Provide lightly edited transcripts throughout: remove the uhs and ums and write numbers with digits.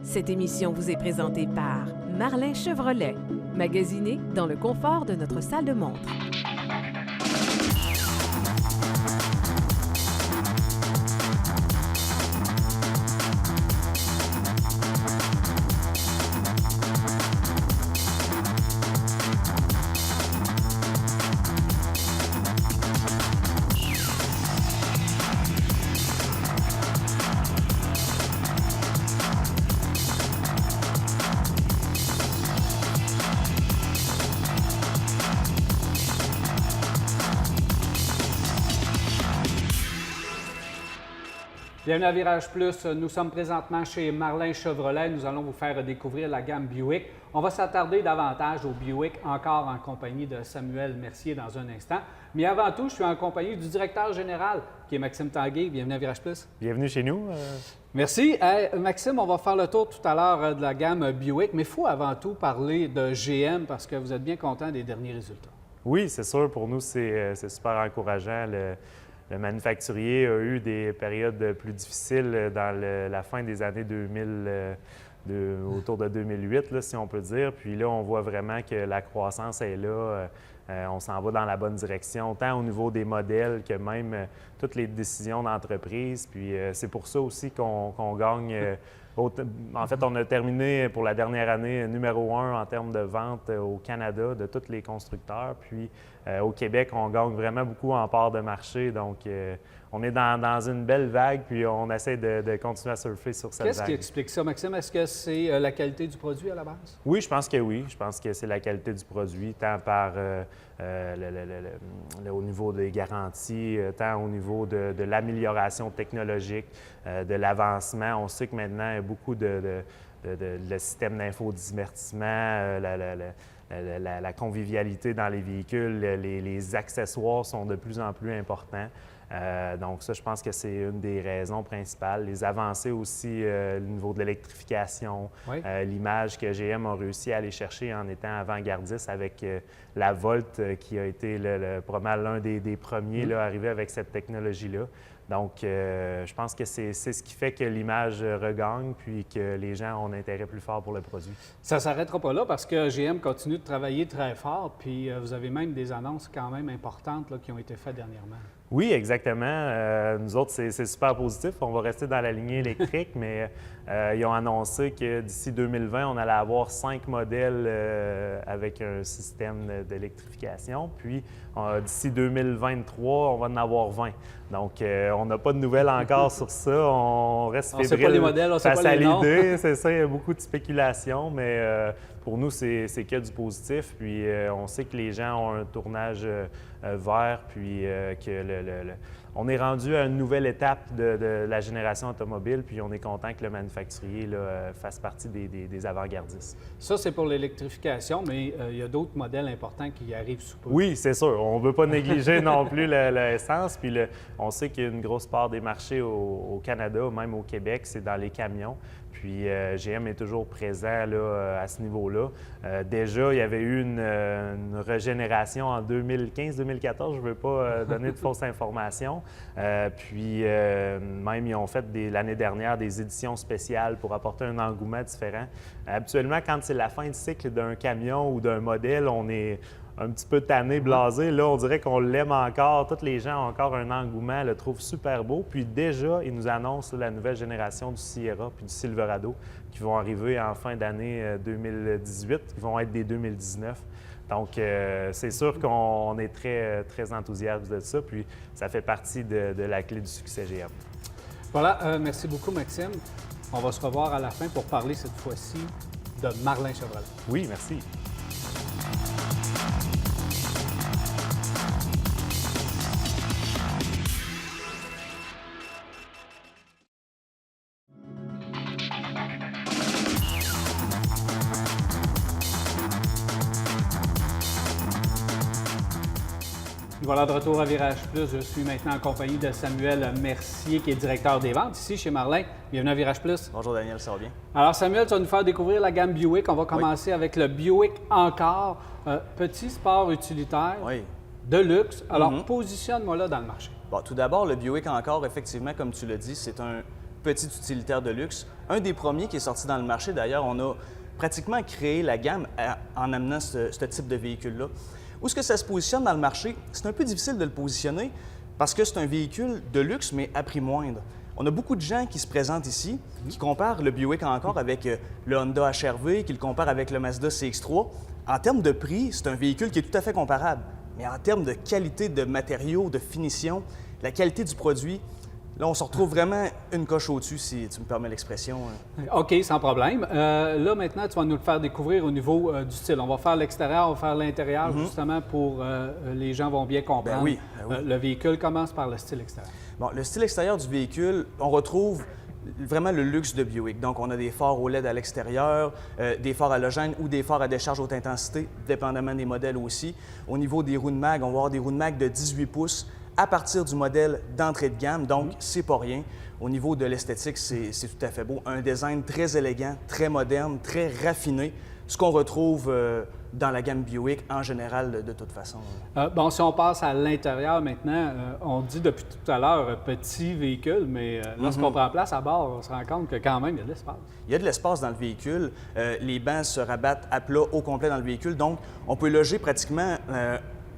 Cette émission vous est présentée par Marlin Chevrolet, magasiné dans le confort de notre salle de montre. Bienvenue à Virage Plus. Nous sommes présentement chez Marlin Chevrolet. Nous allons vous faire découvrir la gamme Buick. On va s'attarder davantage au Buick, encore en compagnie de Samuel Mercier dans un instant. Mais avant tout, je suis en compagnie du directeur général, qui est Maxime Tanguay. Bienvenue à Virage Plus. Bienvenue chez nous. Merci. Maxime, on va faire le tour tout à l'heure de la gamme Buick, mais il faut avant tout parler de GM parce que vous êtes bien content des derniers résultats. Oui, c'est sûr. Pour nous, c'est super encourageant. Le manufacturier a eu des périodes plus difficiles dans la fin des années 2000, autour de 2008, là, si on peut dire. Puis là, on voit vraiment que la croissance est là. On s'en va dans la bonne direction, tant au niveau des modèles que même toutes les décisions d'entreprise. Puis c'est pour ça aussi qu'on gagne. En fait, on a terminé pour la dernière année numéro 1 en termes de vente au Canada de tous les constructeurs. Puis au Québec, on gagne vraiment beaucoup en part de marché. Donc, on est dans une belle vague, puis on essaie de continuer à surfer sur cette vague. Qu'est-ce qui explique ça, Maxime? Est-ce que c'est la qualité du produit à la base? Oui, je pense que oui. Je pense que c'est la qualité du produit, tant par au niveau des garanties, tant au niveau de l'amélioration technologique, de l'avancement. On sait que maintenant, il y a beaucoup le système d'infodivertissement, la convivialité dans les véhicules, les accessoires sont de plus en plus importants. Donc ça, je pense que c'est une des raisons principales. Les avancées aussi au niveau de l'électrification, oui. L'image que GM a réussi à aller chercher en étant avant-gardiste avec la Volt qui a été probablement l'un des premiers là, arrivés avec cette technologie-là. Donc, je pense que c'est ce qui fait que l'image regagne puis que les gens ont un intérêt plus fort pour le produit. Ça ne s'arrêtera pas là parce que GM continue de travailler très fort puis vous avez même des annonces quand même importantes là, qui ont été faites dernièrement. Oui, exactement. Nous autres, c'est super positif. On va rester dans la lignée électrique, mais ils ont annoncé que d'ici 2020, on allait avoir 5 modèles avec un système d'électrification. Puis d'ici 2023, on va en avoir 20. Donc, on n'a pas de nouvelles encore sur ça. On reste fébrile. On ne sait pas les modèles, on ne sait pas les noms. C'est ça, il y a beaucoup de spéculation, mais pour nous, c'est que du positif. Puis on sait que les gens ont un tournage vert, puis on est rendu à une nouvelle étape de la génération automobile, puis on est content que le manufacturier là, fasse partie des avant-gardistes. Ça, c'est pour l'électrification, mais il y a d'autres modèles importants qui arrivent sous peu. Oui, c'est sûr. On ne veut pas négliger non plus l'essence. Puis on sait qu'il y a une grosse part des marchés au Canada, même au Québec, c'est dans les camions. Puis GM est toujours présent là, à ce niveau-là. Déjà, il y avait eu une régénération en 2015-2014. Je ne veux pas donner de fausses informations. Puis même, ils ont fait l'année dernière des éditions spéciales pour apporter un engouement différent. Habituellement, quand c'est la fin de cycle d'un camion ou d'un modèle, on est un petit peu tanné, blasé. Là, on dirait qu'on l'aime encore. Tous les gens ont encore un engouement, le trouvent super beau. Puis déjà, ils nous annoncent la nouvelle génération du Sierra puis du Silverado qui vont arriver en fin d'année 2018, qui vont être des 2019. Donc, c'est sûr qu'on est très, très enthousiaste de ça. Puis, ça fait partie de la clé du succès GM. Voilà. Merci beaucoup, Maxime. On va se revoir à la fin pour parler cette fois-ci de Marlin Chevrolet. Oui, merci. Voilà, de retour à Virage Plus. Je suis maintenant en compagnie de Samuel Mercier, qui est directeur des ventes ici chez Marlin. Bienvenue à Virage Plus. Bonjour Daniel, ça va bien? Alors Samuel, tu vas nous faire découvrir la gamme Buick. On va commencer avec le Buick Encore, petit sport utilitaire, de luxe. Alors, positionne-moi là dans le marché. Bon, tout d'abord, le Buick Encore, effectivement, comme tu l'as dit, c'est un petit utilitaire de luxe. un des premiers qui est sorti dans le marché. D'ailleurs, on a pratiquement créé la gamme en amenant ce type de véhicule-là. Où est-ce que ça se positionne dans le marché? C'est un peu difficile de le positionner parce que c'est un véhicule de luxe, mais à prix moindre. On a beaucoup de gens qui se présentent ici, qui comparent le Buick encore avec le Honda HR-V, qui le comparent avec le Mazda CX-3. En termes de prix, c'est un véhicule qui est tout à fait comparable. Mais en termes de qualité de matériaux, de finition, la qualité du produit, là, on se retrouve vraiment une coche au-dessus, si tu me permets l'expression. OK, sans problème. Là, maintenant, tu vas nous le faire découvrir au niveau du style. On va faire l'extérieur, on va faire l'intérieur, justement, pour les gens vont bien comprendre. Ben oui. Le véhicule commence par le style extérieur. Bon, le style extérieur du véhicule, on retrouve vraiment le luxe de Buick. Donc, on a des phares OLED à l'extérieur, des phares halogènes ou des phares à décharge haute intensité, dépendamment des modèles aussi. Au niveau des roues de mag, on va avoir des roues de mag de 18 pouces à partir du modèle d'entrée de gamme, donc c'est pas rien. Au niveau de l'esthétique, c'est tout à fait beau. Un design très élégant, très moderne, très raffiné, ce qu'on retrouve dans la gamme Buick en général de toute façon. Bon, si on passe à l'intérieur maintenant, on dit depuis tout à l'heure petit véhicule, mais lorsqu'on prend place à bord, on se rend compte que quand même, il y a de l'espace. Il y a de l'espace dans le véhicule. Les bancs se rabattent à plat au complet dans le véhicule, donc on peut loger pratiquement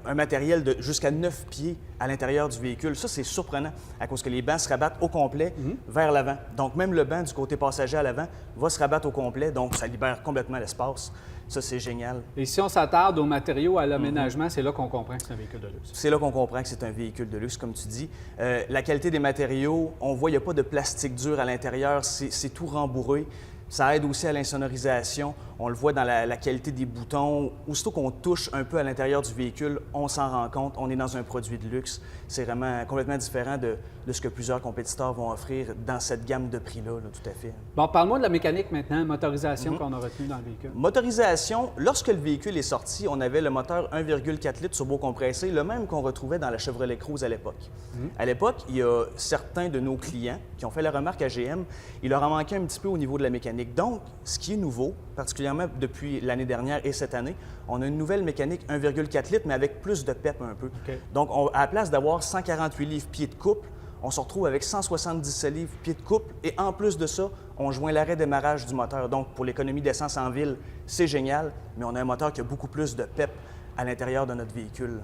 un matériel de jusqu'à 9 pieds à l'intérieur du véhicule. Ça, c'est surprenant à cause que les bancs se rabattent au complet vers l'avant. Donc, même le banc du côté passager à l'avant va se rabattre au complet, donc ça libère complètement l'espace. Ça, c'est génial. Et si on s'attarde aux matériaux, à l'aménagement, c'est là qu'on comprend que c'est un véhicule de luxe. C'est là qu'on comprend que c'est un véhicule de luxe, comme tu dis. La qualité des matériaux, on voit, il n'y a pas de plastique dur à l'intérieur, c'est tout rembourré. Ça aide aussi à l'insonorisation. On le voit dans la qualité des boutons. Aussitôt qu'on touche un peu à l'intérieur du véhicule, on s'en rend compte. On est dans un produit de luxe. C'est vraiment complètement différent de ce que plusieurs compétiteurs vont offrir dans cette gamme de prix-là, là, tout à fait. Bon, parle-moi de la mécanique maintenant, motorisation qu'on a retenue dans le véhicule. Motorisation, lorsque le véhicule est sorti, on avait le moteur 1,4 litres turbocompressé, le même qu'on retrouvait dans la Chevrolet Cruze à l'époque. À l'époque, il y a certains de nos clients qui ont fait la remarque à GM, il leur a manqué un petit peu au niveau de la mécanique. Donc, ce qui est nouveau, particulièrement depuis l'année dernière et cette année, on a une nouvelle mécanique 1,4 litres, mais avec plus de pep un peu. OK. Donc, à la place d'avoir 148 livres pieds de couple, on se retrouve avec 177 livres pieds de couple et en plus de ça, on joint l'arrêt-démarrage du moteur. Donc, pour l'économie d'essence en ville, c'est génial, mais on a un moteur qui a beaucoup plus de pep à l'intérieur de notre véhicule.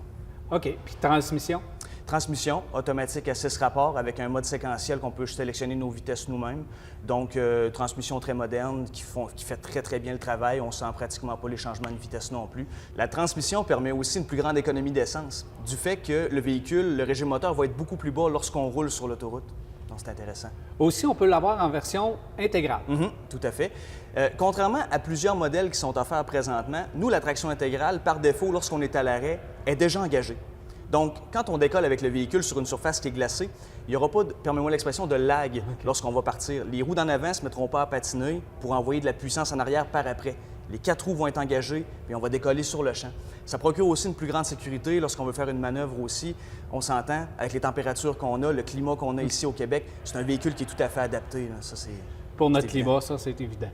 OK. Puis transmission? Transmission automatique à 6 rapports avec un mode séquentiel qu'on peut sélectionner nos vitesses nous-mêmes. Donc, transmission très moderne qui fait très, très bien le travail. On ne sent pratiquement pas les changements de vitesse non plus. La transmission permet aussi une plus grande économie d'essence du fait que le véhicule, le régime moteur va être beaucoup plus bas lorsqu'on roule sur l'autoroute. Donc, c'est intéressant. Aussi, on peut l'avoir en version intégrale. Tout à fait. Contrairement à plusieurs modèles qui sont offerts présentement, nous, la traction intégrale, par défaut, lorsqu'on est à l'arrêt, est déjà engagée. Donc, quand on décolle avec le véhicule sur une surface qui est glacée, il n'y aura pas, permets-moi l'expression, de lag lorsqu'on va partir. Les roues d'en avant ne se mettront pas à patiner pour envoyer de la puissance en arrière par après. Les 4 roues vont être engagées et on va décoller sur le champ. Ça procure aussi une plus grande sécurité lorsqu'on veut faire une manœuvre aussi. On s'entend, avec les températures qu'on a, le climat qu'on a ici au Québec, c'est un véhicule qui est tout à fait adapté. Là. Ça, c'est... Pour notre climat, ça, c'est évident.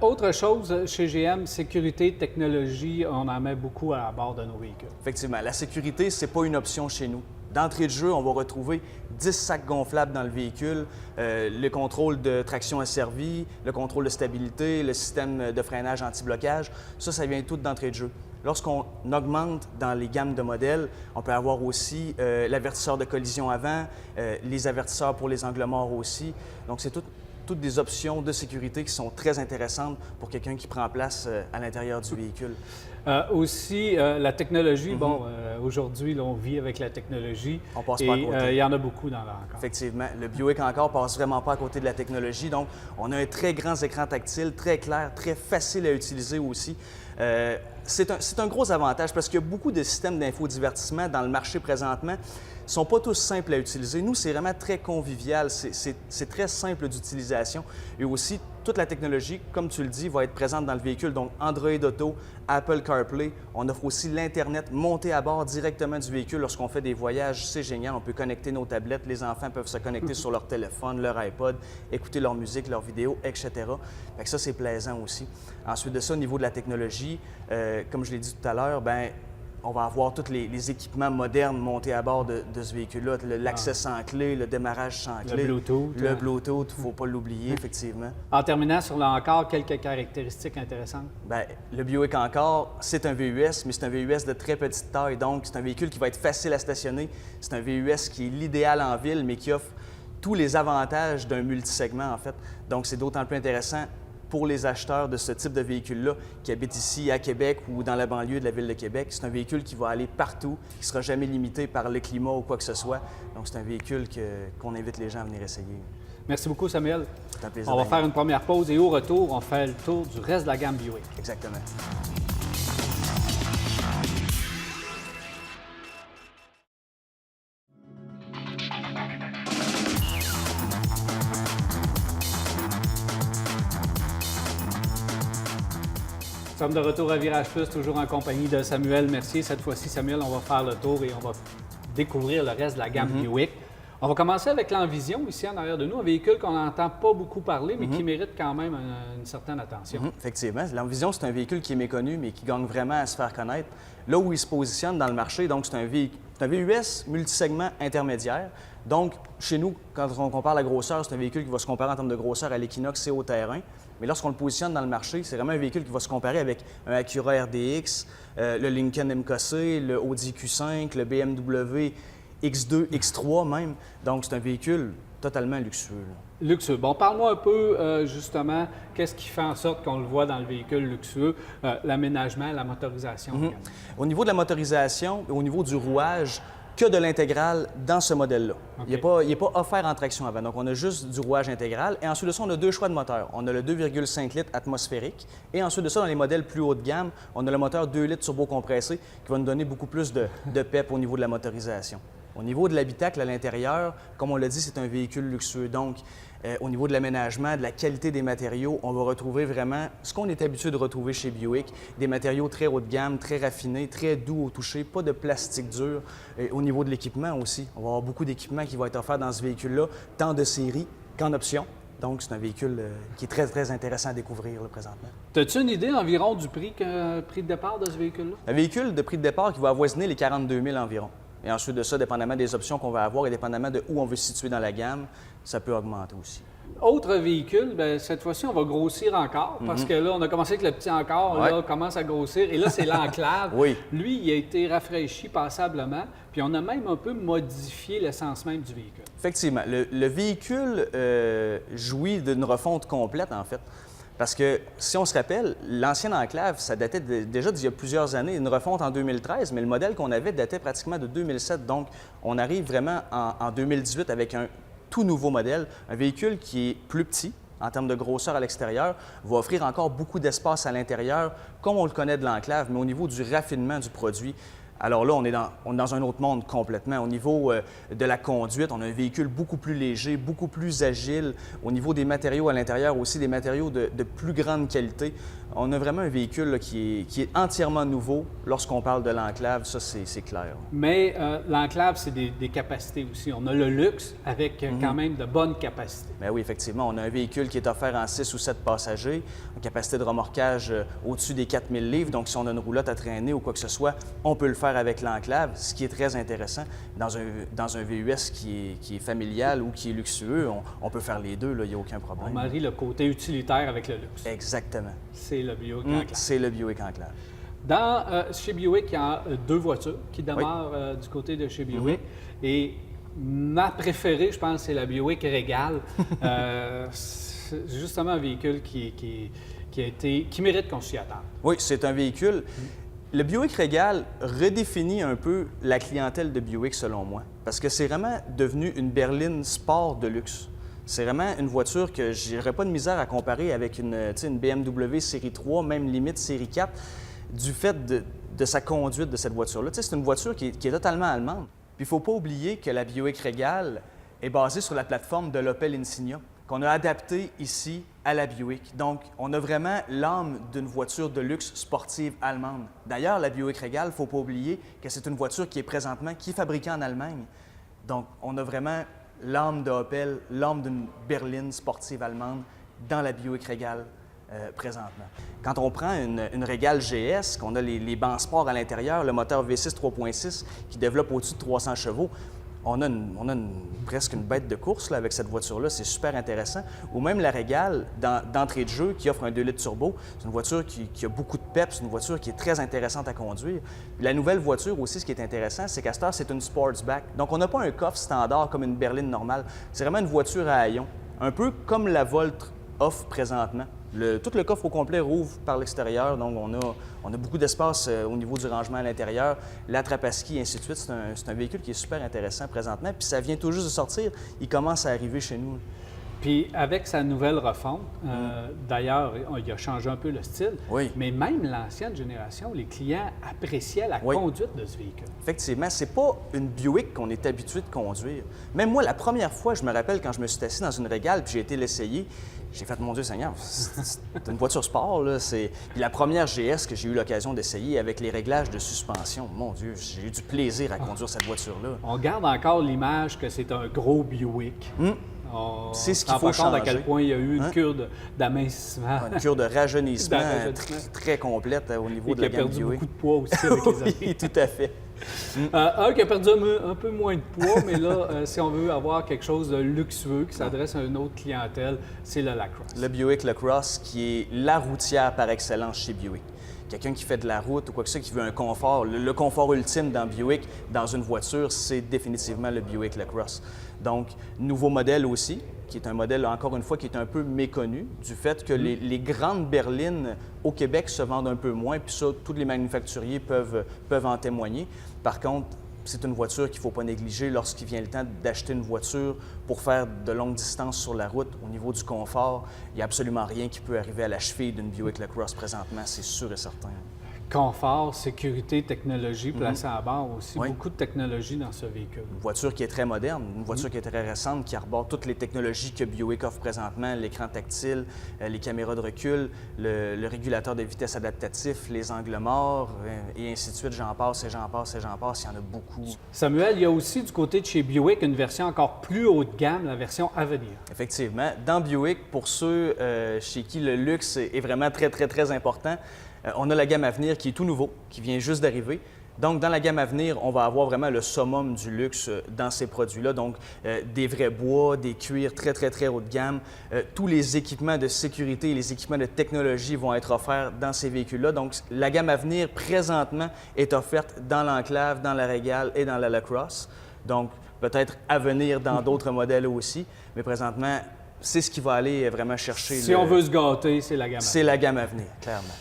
Autre chose, chez GM, sécurité, technologie, on en met beaucoup à bord de nos véhicules. Effectivement, la sécurité, c'est pas une option chez nous. D'entrée de jeu, on va retrouver 10 sacs gonflables dans le véhicule, le contrôle de traction asservie, le contrôle de stabilité, le système de freinage anti-blocage. Ça vient tout d'entrée de jeu. Lorsqu'on augmente dans les gammes de modèles, on peut avoir aussi l'avertisseur de collision avant, les avertisseurs pour les angles morts aussi. Donc, c'est toutes des options de sécurité qui sont très intéressantes pour quelqu'un qui prend place à l'intérieur du véhicule. Aussi, la technologie, bon, aujourd'hui, là, on vit avec la technologie. On passe pas à côté. Il y en a beaucoup dans là encore. Effectivement. Le Buick encore passe vraiment pas à côté de la technologie. Donc, on a un très grand écran tactile, très clair, très facile à utiliser aussi. C'est un gros avantage parce qu'il y a beaucoup de systèmes d'infodivertissement dans le marché présentement. Ils ne sont pas tous simples à utiliser. Nous, c'est vraiment très convivial, c'est très simple d'utilisation. Et aussi, toute la technologie, comme tu le dis, va être présente dans le véhicule. Donc, Android Auto, Apple CarPlay. On offre aussi l'Internet monté à bord directement du véhicule lorsqu'on fait des voyages. C'est génial. On peut connecter nos tablettes. Les enfants peuvent se connecter sur leur téléphone, leur iPod, écouter leur musique, leurs vidéos, etc. Fait que ça, c'est plaisant aussi. Ensuite de ça, au niveau de la technologie, comme je l'ai dit tout à l'heure, bien, on va avoir tous les équipements modernes montés à bord de ce véhicule-là. L'accès sans clé, le démarrage sans clé. Le Bluetooth. Le Bluetooth, il ne faut pas l'oublier, effectivement. En terminant sur encore quelques caractéristiques intéressantes. Bien, le Buick Encore, c'est un VUS, mais c'est un VUS de très petite taille. Donc, c'est un véhicule qui va être facile à stationner. C'est un VUS qui est l'idéal en ville, mais qui offre tous les avantages d'un multisegment, en fait. Donc, c'est d'autant plus intéressant pour les acheteurs de ce type de véhicule-là qui habitent ici à Québec ou dans la banlieue de la ville de Québec. C'est un véhicule qui va aller partout, qui ne sera jamais limité par le climat ou quoi que ce soit. Donc, c'est un véhicule qu'on invite les gens à venir essayer. Merci beaucoup, Samuel. C'est un plaisir. On va faire une première pause et au retour, on fait le tour du reste de la gamme Buick. Exactement. Nous sommes de retour à Virage Plus, toujours en compagnie de Samuel Mercier. Cette fois-ci, Samuel, on va faire le tour et on va découvrir le reste de la gamme Buick. On va commencer avec l'Envision, ici en arrière de nous, un véhicule qu'on n'entend pas beaucoup parler, mais qui mérite quand même une certaine attention. Effectivement. L'Envision, c'est un véhicule qui est méconnu, mais qui gagne vraiment à se faire connaître. Là où il se positionne dans le marché, donc c'est un VUS multisegment intermédiaire. Donc, chez nous, quand on compare la grosseur, c'est un véhicule qui va se comparer en termes de grosseur à l'Equinox et au Terrain. Mais lorsqu'on le positionne dans le marché, c'est vraiment un véhicule qui va se comparer avec un Acura RDX, le Lincoln MKC, le Audi Q5, le BMW X2, X3 même. Donc, c'est un véhicule totalement luxueux. Luxueux. Bon, parle-moi un peu, justement, qu'est-ce qui fait en sorte qu'on le voit dans le véhicule luxueux, l'aménagement, la motorisation. Au niveau de la motorisation, au niveau du rouage, que de l'intégrale dans ce modèle-là. Okay. Il n'est pas offert en traction avant. Donc, on a juste du rouage intégral. Et ensuite de ça, on a deux choix de moteur. On a le 2,5 litres atmosphérique. Et ensuite de ça, dans les modèles plus haut de gamme, on a le moteur 2 litres turbocompressé qui va nous donner beaucoup plus de pep au niveau de la motorisation. Au niveau de l'habitacle à l'intérieur, comme on l'a dit, c'est un véhicule luxueux. Donc, au niveau de l'aménagement, de la qualité des matériaux, on va retrouver vraiment ce qu'on est habitué de retrouver chez Buick, des matériaux très haut de gamme, très raffinés, très doux au toucher, pas de plastique dur. Et au niveau de l'équipement aussi, on va avoir beaucoup d'équipements qui vont être offerts dans ce véhicule-là, tant de série qu'en option. Donc, c'est un véhicule qui est très, très intéressant à découvrir là, présentement. As-tu une idée environ du prix de départ de ce véhicule-là? Un véhicule de prix de départ qui va avoisiner les 42 000 environ. Et ensuite de ça, dépendamment des options qu'on va avoir et dépendamment de où on veut se situer dans la gamme, ça peut augmenter aussi. Autre véhicule, bien, cette fois-ci, on va grossir encore parce que là, on a commencé avec le petit encore, là, on commence à grossir. Et là, c'est l'Enclave. Oui. Lui, il a été rafraîchi passablement, puis on a même un peu modifié l'essence même du véhicule. Effectivement. Le véhicule jouit d'une refonte complète, en fait. Parce que, si on se rappelle, l'ancienne Enclave, ça datait déjà d'il y a plusieurs années, une refonte en 2013, mais le modèle qu'on avait datait pratiquement de 2007. Donc, on arrive vraiment en 2018 avec un tout nouveau modèle, un véhicule qui est plus petit en termes de grosseur à l'extérieur, va offrir encore beaucoup d'espace à l'intérieur, comme on le connaît de l'Enclave, mais au niveau du raffinement du produit. Alors là, on est dans un autre monde complètement. Au niveau de la conduite, on a un véhicule beaucoup plus léger, beaucoup plus agile. Au niveau des matériaux à l'intérieur aussi, des matériaux de plus grande qualité. On a vraiment un véhicule là, qui est entièrement nouveau lorsqu'on parle de l'Enclave, ça c'est clair. Mais l'Enclave, c'est des capacités aussi. On a le luxe avec quand même de bonnes capacités. Bien oui, effectivement. On a un véhicule qui est offert en 6 ou 7 passagers, une capacité de remorquage au-dessus des 4000 livres. Donc, si on a une roulotte à traîner ou quoi que ce soit, on peut le faire avec l'Enclave, ce qui est très intéressant. Dans un VUS qui est familial ou qui est luxueux, on peut faire les deux, il n'y a aucun problème. On marie le côté utilitaire avec le luxe. Exactement. C'est le Buick Enclave. C'est le Buick Enclave. Chez Buick, il y a deux voitures qui demeurent du côté de chez Buick. Et ma préférée, je pense, c'est la Buick Regal. C'est justement un véhicule qui mérite qu'on s'y attende. Oui, c'est un véhicule. Le Buick Regal redéfinit un peu la clientèle de Buick, selon moi, parce que c'est vraiment devenu une berline sport de luxe. C'est vraiment une voiture que je n'aurais pas de misère à comparer avec une BMW série 3, même limite série 4, du fait de sa conduite de cette voiture-là. C'est une voiture qui est totalement allemande. Puis il ne faut pas oublier que la Buick Regal est basée sur la plateforme de l'Opel Insignia, qu'on a adaptée ici à la Buick. Donc, on a vraiment l'âme d'une voiture de luxe sportive allemande. D'ailleurs, la Buick Regal, il ne faut pas oublier que c'est une voiture qui est fabriquée en Allemagne. Donc, on a vraiment l'âme d'Opel, l'âme d'une berline sportive allemande dans la Buick Regal. présentement. Quand on prend une Régale GS, qu'on a les bancs sport à l'intérieur, le moteur V6 3.6 qui développe au-dessus de 300 chevaux, on a presque une bête de course là, avec cette voiture-là, c'est super intéressant. Ou même la Régale d'entrée de jeu qui offre un 2 litres turbo, c'est une voiture qui a beaucoup de pep, c'est une voiture qui est très intéressante à conduire. Puis la nouvelle voiture aussi, ce qui est intéressant, c'est qu'à cette heure, c'est une Sportsback. Donc on n'a pas un coffre standard comme une berline normale, c'est vraiment une voiture à haillons, un peu comme la Volt offre présentement. Tout le coffre au complet rouvre par l'extérieur, donc on a beaucoup d'espace au niveau du rangement à l'intérieur, la trappe à ski, et ainsi de suite. C'est un véhicule qui est super intéressant présentement, puis ça vient tout juste de sortir, il commence à arriver chez nous. Puis avec sa nouvelle refonte, d'ailleurs, il a changé un peu le style, oui. Mais même l'ancienne génération, les clients appréciaient la conduite de ce véhicule. Effectivement, c'est pas une Buick qu'on est habitué de conduire. Même moi, la première fois, je me rappelle quand je me suis assis dans une Régale puis j'ai été l'essayer, j'ai fait, mon Dieu Seigneur, c'est une voiture sport, là. Puis la première GS que j'ai eu l'occasion d'essayer avec les réglages de suspension, mon Dieu, j'ai eu du plaisir à conduire cette voiture-là. On garde encore l'image que c'est un gros Buick. C'est ce qu'il faut changer. À quel point il y a eu une cure d'amincissement. Une cure de rajeunissement très complète au niveau de la gamme Buick. Qui a perdu beaucoup de poids aussi avec les années. Oui, tout à fait. Un qui a perdu un peu moins de poids, mais là, si on veut avoir quelque chose de luxueux qui s'adresse à une autre clientèle, c'est le LaCrosse. Le Buick LaCrosse, qui est la routière par excellence chez Buick. Quelqu'un qui fait de la route ou quoi que ce soit, qui veut un confort, le confort ultime dans Buick, dans une voiture, c'est définitivement le Buick LaCrosse. Donc, nouveau modèle aussi, qui est un modèle, encore une fois, qui est un peu méconnu du fait que les grandes berlines au Québec se vendent un peu moins, puis ça, tous les manufacturiers peuvent en témoigner. Par contre, c'est une voiture qu'il ne faut pas négliger lorsqu'il vient le temps d'acheter une voiture pour faire de longues distances sur la route. Au niveau du confort, il n'y a absolument rien qui peut arriver à la cheville d'une Buick LaCrosse présentement, c'est sûr et certain. Confort, sécurité, technologie placée à bord aussi. Oui. Beaucoup de technologie dans ce véhicule. Une voiture qui est très moderne, une voiture qui est très récente, qui arbore toutes les technologies que Buick offre présentement, l'écran tactile, les caméras de recul, le régulateur de vitesse adaptatif, les angles morts, et ainsi de suite. J'en passe et j'en passe et j'en passe. Il y en a beaucoup. Samuel, il y a aussi du côté de chez Buick une version encore plus haut de gamme, la version Avenir. Effectivement. Dans Buick, pour ceux chez qui le luxe est vraiment très, très, très important, on a la gamme Avenir qui est tout nouveau, qui vient juste d'arriver. Donc, dans la gamme Avenir, on va avoir vraiment le summum du luxe dans ces produits-là. Donc, des vrais bois, des cuirs très, très, très haut de gamme. Tous les équipements de sécurité et les équipements de technologie vont être offerts dans ces véhicules-là. Donc, la gamme Avenir, présentement, est offerte dans l'Enclave, dans la Régale et dans la LaCrosse. Donc, peut-être à venir dans d'autres modèles aussi. Mais présentement, c'est ce qui va aller vraiment chercher. Si on veut se gâter, c'est la gamme Avenir. C'est la gamme Avenir, clairement.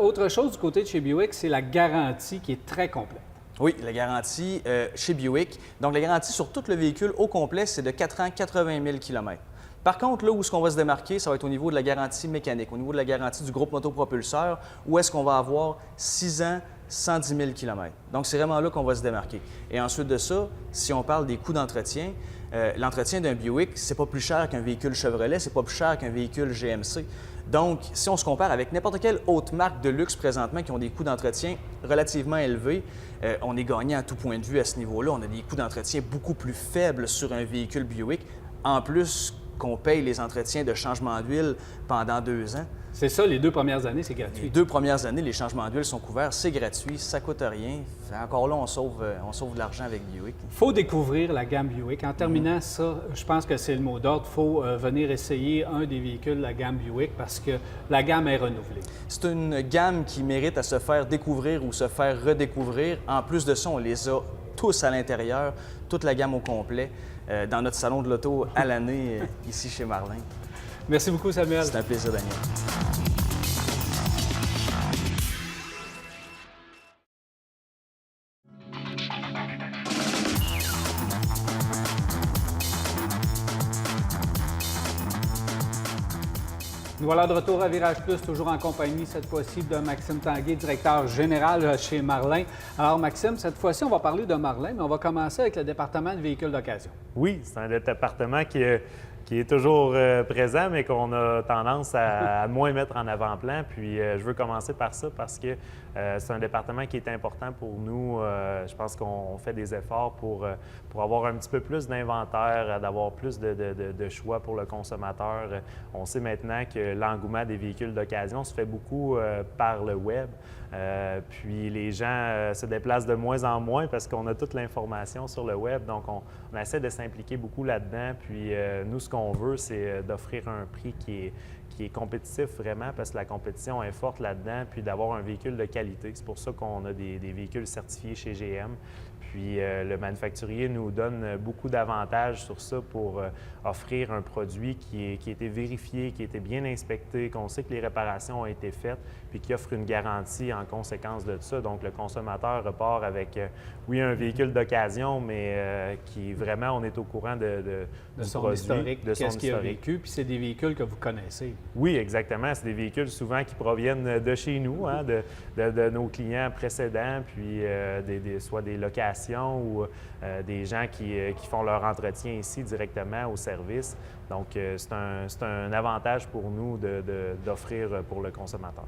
Autre chose du côté de chez Buick, c'est la garantie qui est très complète. Oui, la garantie chez Buick. Donc, la garantie sur tout le véhicule au complet, c'est de 4 ans, 80 000 km. Par contre, là où est-ce qu'on va se démarquer, ça va être au niveau de la garantie mécanique, au niveau de la garantie du groupe motopropulseur, où est-ce qu'on va avoir 6 ans, 110 000 km. Donc, c'est vraiment là qu'on va se démarquer. Et ensuite de ça, si on parle des coûts d'entretien, l'entretien d'un Buick, c'est pas plus cher qu'un véhicule Chevrolet, c'est pas plus cher qu'un véhicule GMC. Donc, si on se compare avec n'importe quelle autre marque de luxe présentement qui ont des coûts d'entretien relativement élevés, on est gagnant à tout point de vue à ce niveau-là. On a des coûts d'entretien beaucoup plus faibles sur un véhicule Buick, en plus qu'on paye les entretiens de changement d'huile pendant 2 ans. C'est ça, les 2 premières années, c'est gratuit. Les 2 premières années, les changements d'huile sont couverts, c'est gratuit, ça ne coûte rien. Encore là, on sauve de l'argent avec Buick. Il faut découvrir la gamme Buick. En terminant ça, je pense que c'est le mot d'ordre. Il faut venir essayer un des véhicules de la gamme Buick parce que la gamme est renouvelée. C'est une gamme qui mérite à se faire découvrir ou se faire redécouvrir. En plus de ça, on les a tous à l'intérieur, toute la gamme au complet, dans notre salon de l'auto à l'année, ici chez Marlin. Merci beaucoup, Samuel. C'est un plaisir, Daniel. Nous voilà de retour à Virage Plus, toujours en compagnie cette fois-ci de Maxime Tanguay, directeur général chez Marlin. Alors Maxime, cette fois-ci, on va parler de Marlin, mais on va commencer avec le département de véhicules d'occasion. Oui, c'est un département qui qui est toujours présent, mais qu'on a tendance à moins mettre en avant-plan. Puis je veux commencer par ça parce que c'est un département qui est important pour nous. Je pense qu'on fait des efforts pour avoir un petit peu plus d'inventaire, d'avoir plus de choix pour le consommateur. On sait maintenant que l'engouement des véhicules d'occasion se fait beaucoup par le web. Puis les gens se déplacent de moins en moins parce qu'on a toute l'information sur le web. Donc, on essaie de s'impliquer beaucoup là-dedans. Puis nous, ce qu'on veut, c'est d'offrir un prix qui est compétitif vraiment parce que la compétition est forte là-dedans, puis d'avoir un véhicule de qualité. C'est pour ça qu'on a des véhicules certifiés chez GM. Puis le manufacturier nous donne beaucoup d'avantages sur ça pour offrir un produit qui a été vérifié, qui a été bien inspecté, qu'on sait que les réparations ont été faites, puis qui offre une garantie en conséquence de ça. Donc le consommateur repart avec, oui, un véhicule d'occasion, mais qui vraiment, on est au courant de son produit, historique, de son qu'est-ce qu'il a historique. vécu, puis c'est des véhicules que vous connaissez. Oui, exactement. C'est des véhicules souvent qui proviennent de chez nous, hein, de nos clients précédents, puis soit des locations ou des gens qui font leur entretien ici directement au service. Donc, c'est un avantage pour nous d'offrir pour le consommateur.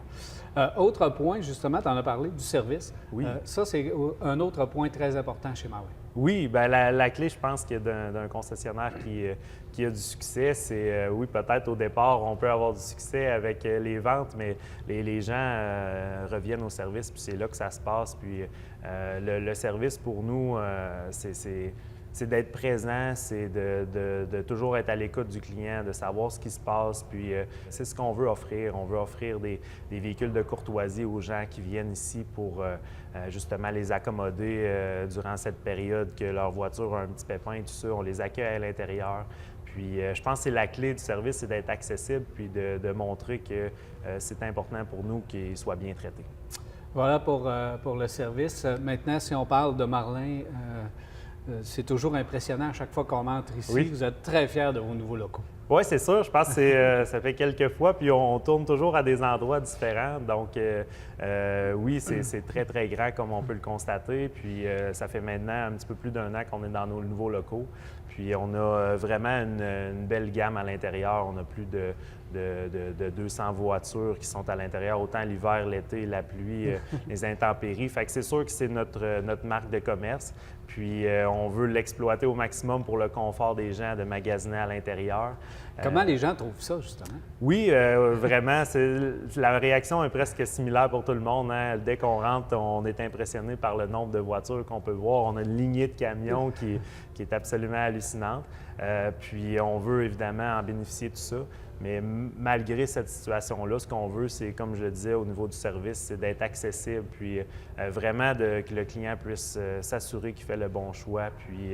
Autre point, justement, tu en as parlé, du service. Oui. Ça, c'est un autre point très important chez Marlin. Oui, bien, la clé, je pense, d'un concessionnaire qui a du succès, c'est, oui, peut-être au départ, on peut avoir du succès avec les ventes, mais les gens reviennent au service, puis c'est là que ça se passe. Puis le service, pour nous, c'est d'être présent, c'est de toujours être à l'écoute du client, de savoir ce qui se passe. Puis c'est ce qu'on veut offrir. On veut offrir des véhicules de courtoisie aux gens qui viennent ici pour justement les accommoder durant cette période que leur voiture a un petit pépin et tout ça. On les accueille à l'intérieur. Puis je pense que c'est la clé du service, c'est d'être accessible puis de montrer que c'est important pour nous qu'il soit bien traité. Voilà pour le service. Maintenant, si on parle de Marlin, c'est toujours impressionnant à chaque fois qu'on entre ici. Oui. Vous êtes très fiers de vos nouveaux locaux. Oui, c'est sûr. Je pense que ça fait quelques fois, puis on tourne toujours à des endroits différents. Donc, oui, c'est très, très grand comme on peut le constater. Puis, ça fait maintenant un petit peu plus d'1 an qu'on est dans nos nouveaux locaux. Puis, on a vraiment une belle gamme à l'intérieur. On a plus de 200 voitures qui sont à l'intérieur, autant l'hiver, l'été, la pluie, les intempéries. Fait que c'est sûr que c'est notre marque de commerce. Puis, on veut l'exploiter au maximum pour le confort des gens de magasiner à l'intérieur. Comment les gens trouvent ça, justement? Oui, vraiment. La réaction est presque similaire pour tout le monde, hein. Dès qu'on rentre, on est impressionné par le nombre de voitures qu'on peut voir. On a une lignée de camions qui est absolument hallucinante. Puis, on veut évidemment en bénéficier de tout ça. Mais malgré cette situation-là, ce qu'on veut, c'est, comme je le disais, au niveau du service, c'est d'être accessible, puis vraiment que le client puisse s'assurer qu'il fait le bon choix, puis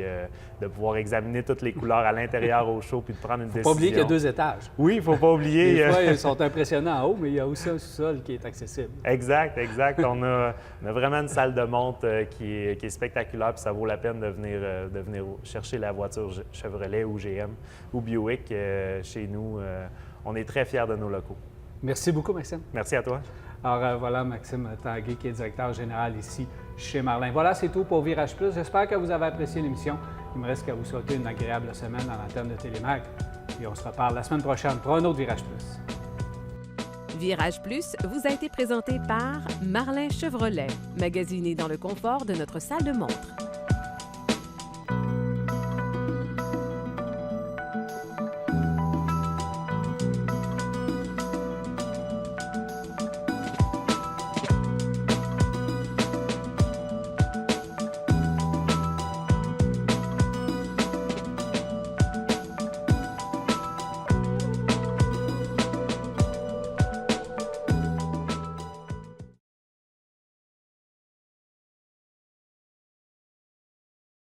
de pouvoir examiner toutes les couleurs à l'intérieur au show, puis de prendre une décision. Faut pas oublier qu'il y a 2 étages. Oui, il ne faut pas oublier. Des fois, ils sont impressionnants en haut, mais il y a aussi un sous-sol qui est accessible. Exact. On a vraiment une salle de monte qui est spectaculaire, puis ça vaut la peine de venir chercher la voiture Chevrolet ou GM ou Buick chez nous. On est très fiers de nos locaux. Merci beaucoup, Maxime. Merci à toi. Alors voilà, Maxime Tanguay, qui est directeur général ici chez Marlin. Voilà, c'est tout pour Virage Plus. J'espère que vous avez apprécié l'émission. Il me reste qu'à vous souhaiter une agréable semaine dans l'antenne de Télémac. Et on se reparle la semaine prochaine pour un autre Virage Plus. Virage Plus vous a été présenté par Marlin Chevrolet, magasiné dans le confort de notre salle de montre.